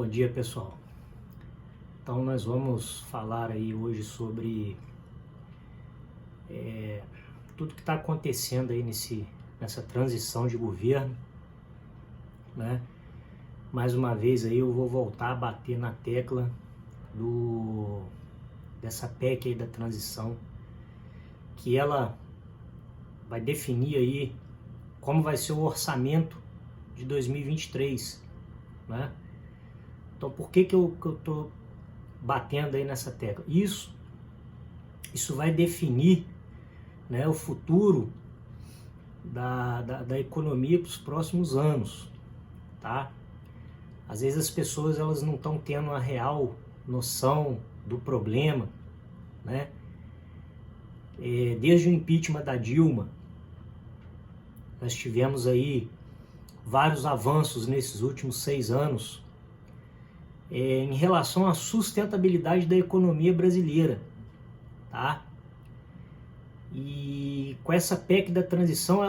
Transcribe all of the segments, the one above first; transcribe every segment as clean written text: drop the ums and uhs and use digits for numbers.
Bom dia, pessoal. Então nós vamos falar aí hoje sobre tudo que está acontecendo aí nessa transição de governo, né? Mais uma vez aí eu vou voltar a bater na tecla dessa PEC aí da transição, que ela vai definir aí como vai ser o orçamento de 2023, né? Então por que eu tô batendo aí nessa tecla? Isso vai definir, né, o futuro da economia para os próximos anos, tá? Às vezes as pessoas elas não estão tendo a real noção do problema, né? Desde o impeachment da Dilma, nós tivemos aí vários avanços nesses últimos 6 anos em relação à sustentabilidade da economia brasileira, tá? E com essa PEC da transição,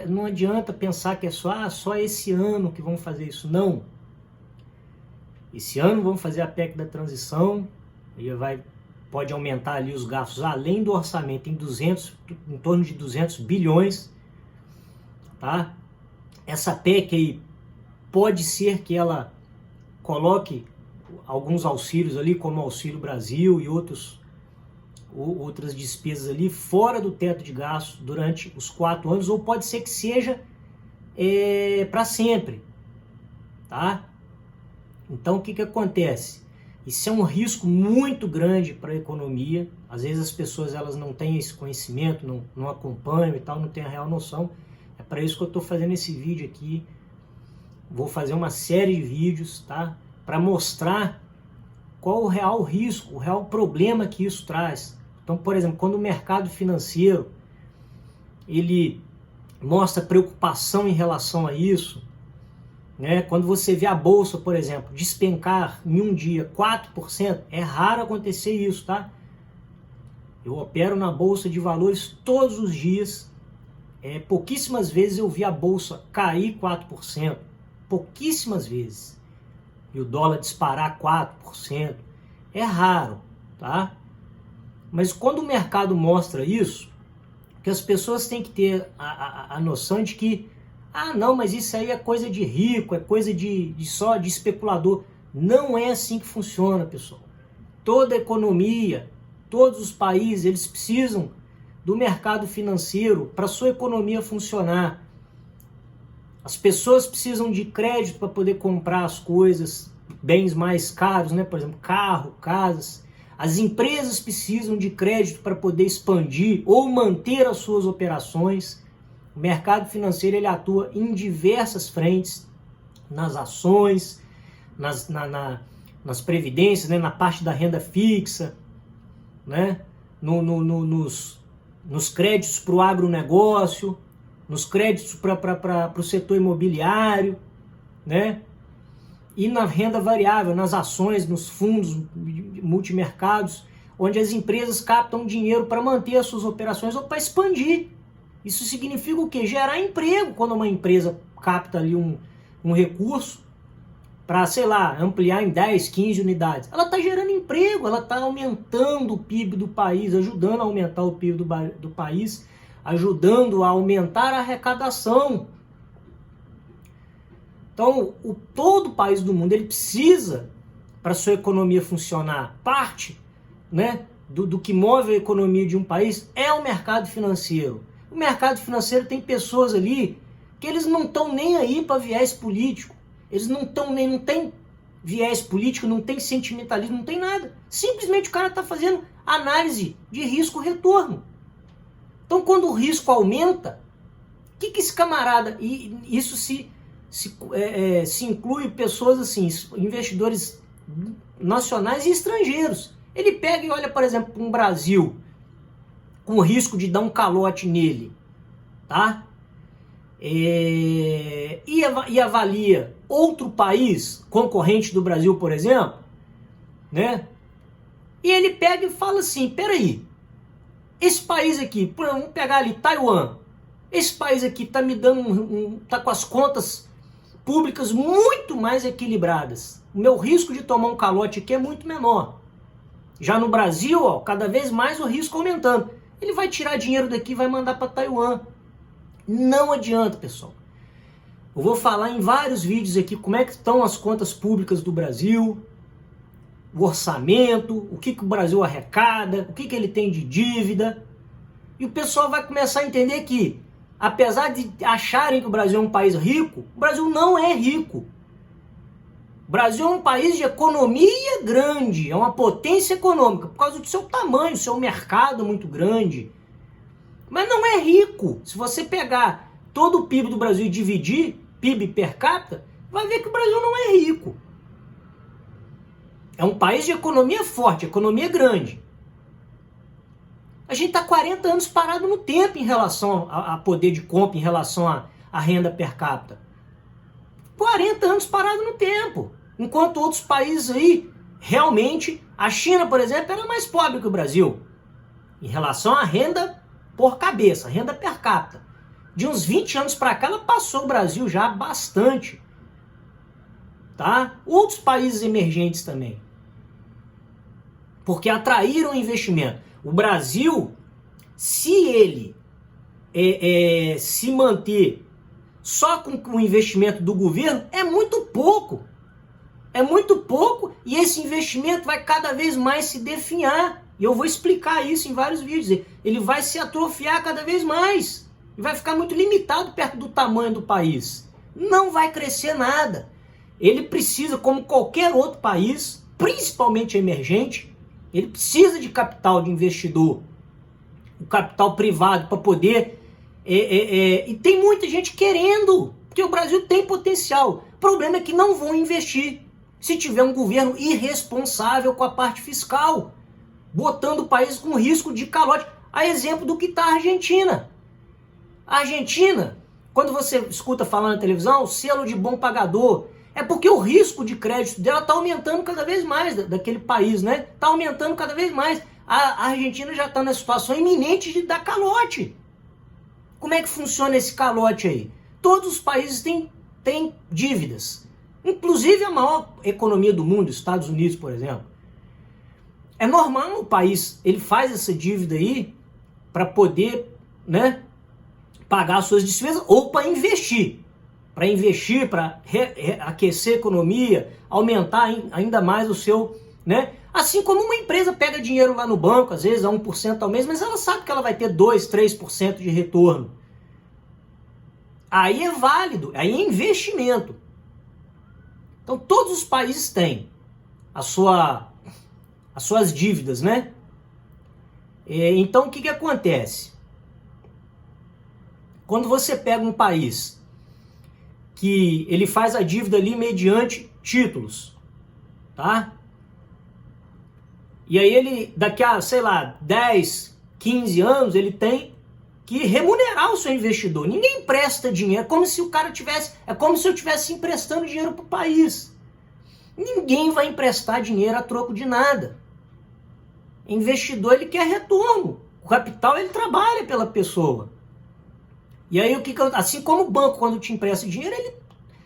não adianta pensar que é só esse ano que vão fazer isso. Não. Esse ano vão fazer a PEC da transição e pode aumentar ali os gastos além do orçamento em torno de 200 bilhões, tá? Essa PEC aí pode ser que ela coloque alguns auxílios ali, como o Auxílio Brasil e outras despesas ali fora do teto de gastos durante os 4 anos, ou pode ser que seja para sempre, tá? Então o que acontece? Isso é um risco muito grande para a economia. Às vezes as pessoas elas não têm esse conhecimento, não acompanham e tal, não têm a real noção. É para isso que eu estou fazendo esse vídeo aqui. Vou fazer uma série de vídeos, tá? Para mostrar qual o real risco, o real problema que isso traz. Então, por exemplo, quando o mercado financeiro ele mostra preocupação em relação a isso, né? Quando você vê a bolsa, por exemplo, despencar em um dia 4%, é raro acontecer isso, tá? Eu opero na bolsa de valores todos os dias. Pouquíssimas vezes eu vi a bolsa cair 4%. Pouquíssimas vezes. E o dólar disparar 4%. É raro, tá? Mas quando o mercado mostra isso, que as pessoas têm que ter a noção de que não, mas isso aí é coisa de rico, é coisa só de especulador. Não é assim que funciona, pessoal. Toda a economia, todos os países, eles precisam do mercado financeiro para sua economia funcionar. As pessoas precisam de crédito para poder comprar as coisas, bens mais caros, né? Por exemplo, carro, casas. As empresas precisam de crédito para poder expandir ou manter as suas operações. O mercado financeiro ele atua em diversas frentes, nas ações, nas previdências, né? Na parte da renda fixa, né? Nos créditos para o agronegócio, nos créditos para o setor imobiliário, né? E na renda variável, nas ações, nos fundos multimercados, onde as empresas captam dinheiro para manter as suas operações ou para expandir. Isso significa o quê? Gerar emprego. Quando uma empresa capta ali um recurso para, sei lá, ampliar em 10, 15 unidades, ela está gerando emprego, ela está aumentando o PIB do país, ajudando a aumentar o PIB do país, ajudando a aumentar a arrecadação. Então, todo país do mundo ele precisa, para sua economia funcionar, parte, né, do que move a economia de um país é o mercado financeiro. O mercado financeiro tem pessoas ali que eles não estão nem aí para viés político. Eles não tem viés político, não tem sentimentalismo, não tem nada. Simplesmente o cara está fazendo análise de risco-retorno. Então, quando o risco aumenta, o que esse camarada... E isso se inclui pessoas assim, investidores nacionais e estrangeiros. Ele pega e olha, por exemplo, para um Brasil com o risco de dar um calote nele, tá? E avalia outro país concorrente do Brasil, por exemplo, né? E ele pega e fala assim, peraí, esse país aqui, vamos pegar ali Taiwan, esse país aqui tá me dando tá com as contas públicas muito mais equilibradas. O meu risco de tomar um calote aqui é muito menor. Já no Brasil, ó, cada vez mais o risco aumentando. Ele vai tirar dinheiro daqui e vai mandar para Taiwan. Não adianta, pessoal. Eu vou falar em vários vídeos aqui como é que estão as contas públicas do Brasil, o orçamento, o que o Brasil arrecada, o que ele tem de dívida. E o pessoal vai começar a entender que, apesar de acharem que o Brasil é um país rico, o Brasil não é rico. O Brasil é um país de economia grande, é uma potência econômica, por causa do seu tamanho, seu mercado muito grande. Mas não é rico. Se você pegar todo o PIB do Brasil e dividir, PIB per capita, vai ver que o Brasil não é rico. É um país de economia forte, economia grande. A gente está 40 anos parado no tempo em relação a poder de compra, em relação à renda per capita. 40 anos parado no tempo. Enquanto outros países aí, realmente, a China, por exemplo, era mais pobre que o Brasil. Em relação à renda por cabeça, renda per capita. De uns 20 anos para cá, ela passou o Brasil já bastante. Tá? Outros países emergentes também. Porque atraíram investimento. O Brasil, se ele se manter só com o investimento do governo, é muito pouco. É muito pouco e esse investimento vai cada vez mais se definhar. E eu vou explicar isso em vários vídeos. Ele vai se atrofiar cada vez mais. E vai ficar muito limitado perto do tamanho do país. Não vai crescer nada. Ele precisa, como qualquer outro país, principalmente emergente, ele precisa de capital de investidor. O capital privado para poder... E tem muita gente querendo, porque o Brasil tem potencial. O problema é que não vão investir se tiver um governo irresponsável com a parte fiscal, botando o país com risco de calote. A exemplo do que está a Argentina. A Argentina, quando você escuta falar na televisão, selo de bom pagador, é porque o risco de crédito dela está aumentando cada vez mais, daquele país, né? Está aumentando cada vez mais. A Argentina já está na situação iminente de dar calote. Como é que funciona esse calote aí? Todos os países têm dívidas. Inclusive a maior economia do mundo, Estados Unidos, por exemplo. É normal o país, ele faz essa dívida aí para poder, né, pagar as suas despesas ou para investir. Para investir, para aquecer a economia, aumentar ainda mais o seu... né? Assim como uma empresa pega dinheiro lá no banco, às vezes a 1% ao mês, mas ela sabe que ela vai ter 2%, 3% de retorno. Aí é válido, aí é investimento. Então todos os países têm as suas dívidas, né? Então o que acontece? Quando você pega um país que ele faz a dívida ali mediante títulos, tá? E aí ele, daqui a, sei lá, 10, 15 anos, ele tem que remunerar o seu investidor. Ninguém empresta dinheiro, é como se o cara tivesse, é como se eu estivesse emprestando dinheiro para o país. Ninguém vai emprestar dinheiro a troco de nada. Investidor, ele quer retorno. O capital, ele trabalha pela pessoa. E aí, assim como o banco, quando te empresta dinheiro, ele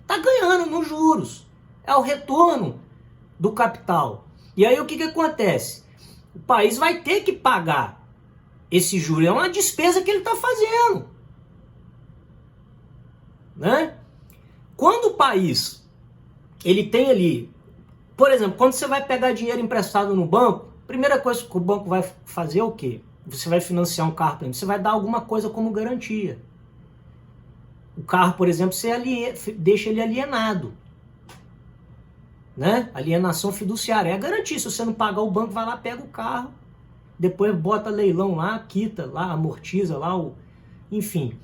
está ganhando nos juros. É o retorno do capital. E aí, o que acontece? O país vai ter que pagar esse juro. É uma despesa que ele está fazendo. Né? Quando o país, ele tem ali... Por exemplo, quando você vai pegar dinheiro emprestado no banco, a primeira coisa que o banco vai fazer é o quê? Você vai financiar um carro, por exemplo, você vai dar alguma coisa como garantia. O carro, por exemplo, você deixa ele alienado. Né? Alienação fiduciária. É a garantia. Se você não pagar, o banco vai lá, pega o carro, depois bota leilão lá, quita lá, amortiza lá, enfim.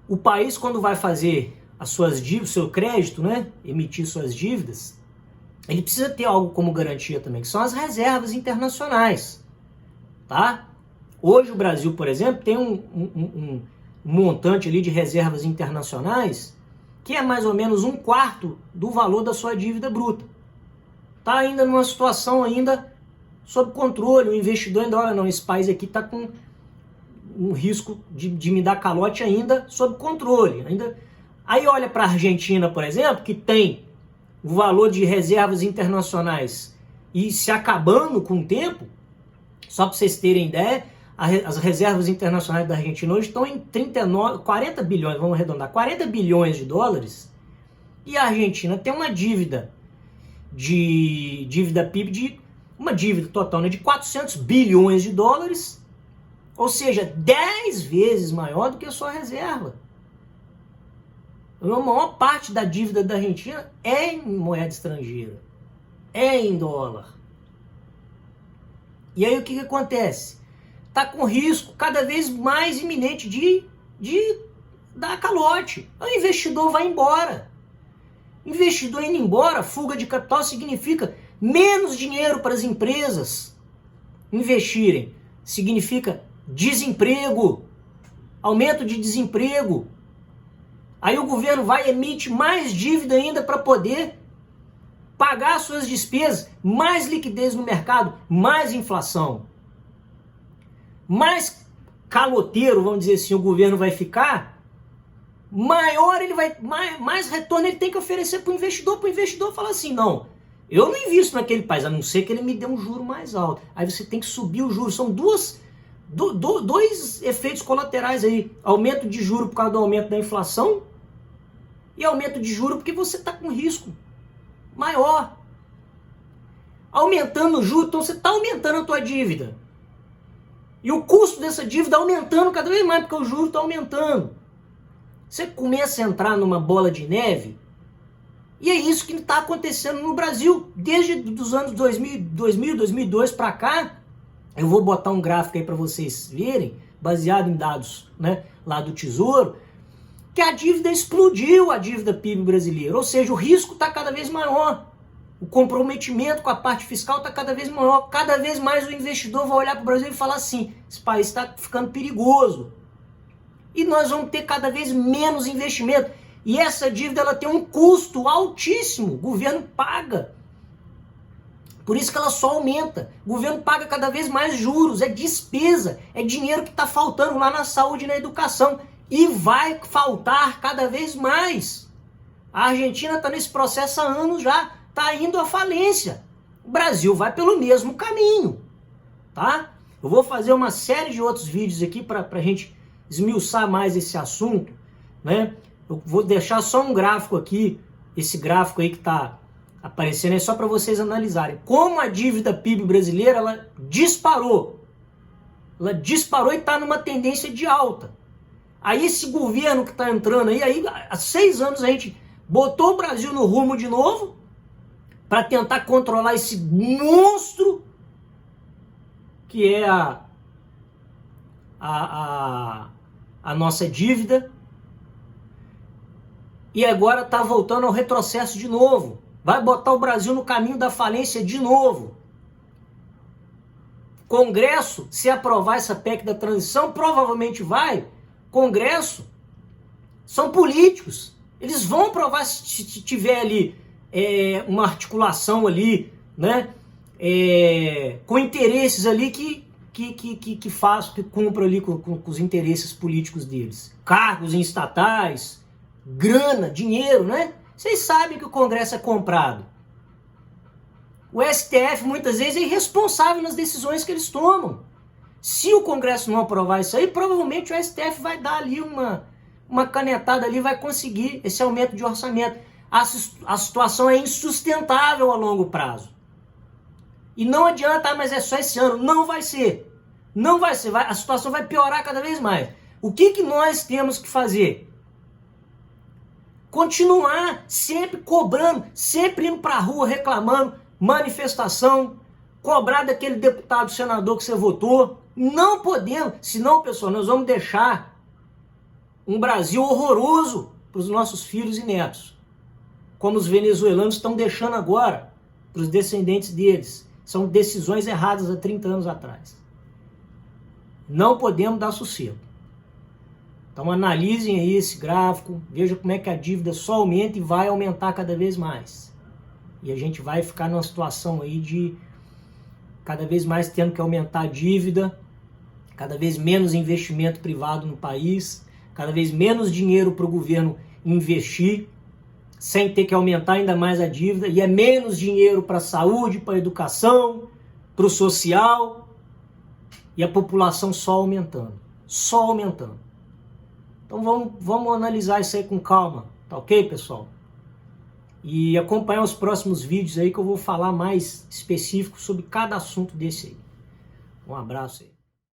O país, quando vai fazer as suas dívidas, seu crédito, né? Emitir suas dívidas, ele precisa ter algo como garantia também, que são as reservas internacionais. Tá? Hoje o Brasil, por exemplo, tem um montante ali de reservas internacionais que é mais ou menos 1/4 do valor da sua dívida bruta. Está ainda numa situação ainda sob controle, o investidor ainda, olha, não, esse país aqui está com um risco de me dar calote ainda sob controle. Aí olha para a Argentina, por exemplo, que tem o valor de reservas internacionais e se acabando com o tempo. Só para vocês terem ideia, as reservas internacionais da Argentina hoje estão em 40 bilhões, vamos arredondar, 40 bilhões de dólares. E a Argentina tem uma dívida PIB, uma dívida total, né, de 400 bilhões de dólares, ou seja, 10 vezes maior do que a sua reserva. A maior parte da dívida da Argentina é em moeda estrangeira, é em dólar. E aí o que acontece? Está com risco cada vez mais iminente de dar calote. O investidor vai embora. Investidor indo embora, fuga de capital, significa menos dinheiro para as empresas investirem. Significa desemprego, aumento de desemprego. Aí o governo vai emitir mais dívida ainda para poder pagar suas despesas, mais liquidez no mercado, mais inflação. Mais caloteiro, vamos dizer assim, o governo vai ficar, maior ele vai, mais retorno ele tem que oferecer para o investidor falar assim, não, eu não invisto naquele país, a não ser que ele me dê um juro mais alto. Aí você tem que subir o juro. São dois efeitos colaterais aí, aumento de juro por causa do aumento da inflação e aumento de juro porque você está com risco maior. Aumentando o juro, então você está aumentando a tua dívida. E o custo dessa dívida aumentando cada vez mais, porque o juro está aumentando. Você começa a entrar numa bola de neve, e é isso que está acontecendo no Brasil, desde os anos 2002 para cá. Eu vou botar um gráfico aí para vocês verem, baseado em dados, né, lá do Tesouro, que a dívida explodiu, a dívida PIB brasileira, ou seja, o risco está cada vez maior. O comprometimento com a parte fiscal está cada vez maior. Cada vez mais o investidor vai olhar para o Brasil e falar assim, esse país está ficando perigoso. E nós vamos ter cada vez menos investimento. E essa dívida ela tem um custo altíssimo. O governo paga. Por isso que ela só aumenta. O governo paga cada vez mais juros. É despesa. É dinheiro que está faltando lá na saúde e na educação. E vai faltar cada vez mais. A Argentina está nesse processo há anos já. Está indo à falência. O Brasil vai pelo mesmo caminho, tá? Eu vou fazer uma série de outros vídeos aqui para a gente esmiuçar mais esse assunto, né? Eu vou deixar só um gráfico aqui, esse gráfico aí que está aparecendo aí só para vocês analisarem. Como a dívida PIB brasileira, ela disparou. Ela disparou e está numa tendência de alta. Aí esse governo que está entrando aí há 6 anos a gente botou o Brasil no rumo de novo, para tentar controlar esse monstro que é a nossa dívida. E agora está voltando ao retrocesso de novo. Vai botar o Brasil no caminho da falência de novo. Congresso, se aprovar essa PEC da transição, provavelmente vai. Congresso são políticos. Eles vão aprovar se tiver ali uma articulação ali, né, com interesses ali que cumpra ali com os interesses políticos deles. Cargos em estatais, grana, dinheiro, né? Vocês sabem que o Congresso é comprado. O STF muitas vezes é irresponsável nas decisões que eles tomam. Se o Congresso não aprovar isso aí, provavelmente o STF vai dar ali uma canetada ali, vai conseguir esse aumento de orçamento. A situação é insustentável a longo prazo. E não adianta, mas é só esse ano. Não vai ser. Não vai ser. A situação vai piorar cada vez mais. O que nós temos que fazer? Continuar sempre cobrando, sempre indo para a rua reclamando, manifestação, cobrar daquele deputado, senador que você votou. Não podemos. Senão, pessoal, nós vamos deixar um Brasil horroroso para os nossos filhos e netos. Como os venezuelanos estão deixando agora para os descendentes deles. São decisões erradas há 30 anos atrás. Não podemos dar sossego. Então analisem aí esse gráfico, vejam como é que a dívida só aumenta e vai aumentar cada vez mais. E a gente vai ficar numa situação aí de cada vez mais tendo que aumentar a dívida, cada vez menos investimento privado no país, cada vez menos dinheiro para o governo investir sem ter que aumentar ainda mais a dívida, e é menos dinheiro para a saúde, para a educação, para o social, e a população só aumentando. Só aumentando. Então vamos analisar isso aí com calma, tá ok, pessoal? E acompanhar os próximos vídeos aí que eu vou falar mais específico sobre cada assunto desse aí. Um abraço aí.